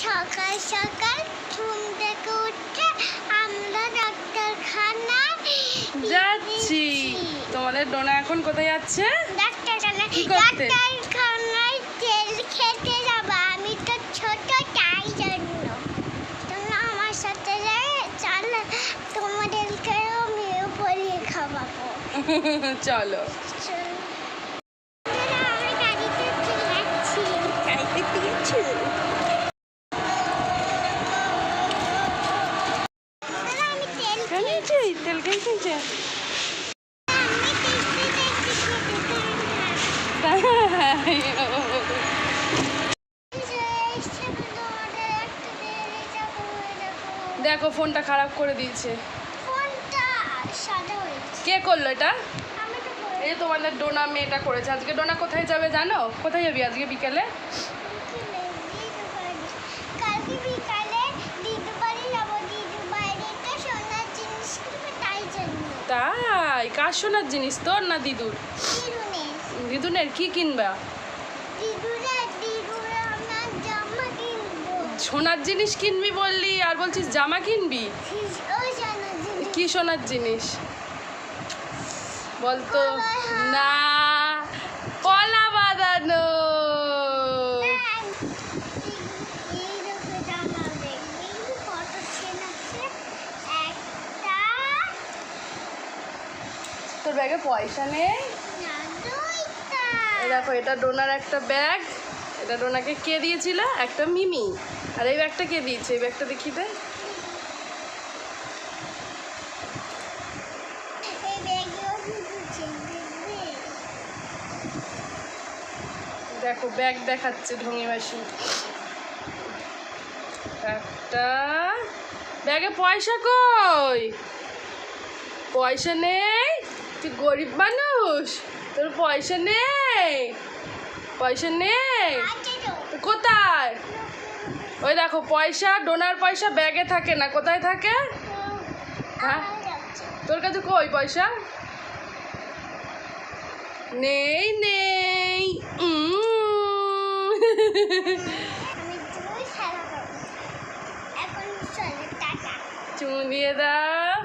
সকাল সকাল ঘুম থেকে উঠে আমরা ডাক্তারখানায় যাচ্ছি। তোমাদের ডোনা এখন কোথায় যাচ্ছে? ডাক্তারখানায় তেল খেতে যাবো। আমি তো ছোট, তাই জন্য তোমরা আমার সাথে চলো, তোমাদেরকেও আমিও বলিয়ে খাওয়াবো। চলো। আমি গাড়িতে যাচ্ছি। তেল কিনছে। দেখো ফোনটা খারাপ করে দিয়েছে। কে করলো এটা? এই তোমাদের ডোনা মেয়েটা করেছে। আজকে ডোনা কোথায় যাবে জানো? কোথায় যাবি আজকে বিকেলে? তাই? কার সোনার জিনিস, তোর না দিদুর? দিদুনের। কি কিনবা? সোনার জিনিস কিনবি বললি আর বলছিস জামা কিনবি। কি সোনার জিনিস বলতো? না, কলা বাঁধানো। তোর ব্যাগে পয়সা নেই? দেখো এটা ডোনার একটা ব্যাগ। এটা ডোনাকে কে দিয়েছিল? একটা মিমি। আর এই ব্যাগটা কে দিয়েছে? এই ব্যাগটা দেখি দে। দেখো ব্যাগ দেখাচ্ছে ঢঙি মাসি। একটা ব্যাগে পয়সা কই? পয়সা নেই? তুই গরিব মানুষ, তোর পয়সা নেই? পয়সা নেই কোথায়? ওই দেখো পয়সা, ডোনার পয়সা ব্যাগে থাকে না, কোথায় থাকে? হ্যাঁ তোর কাছে কই পয়সা? নেই নেই। চুমু দিয়ে দাও।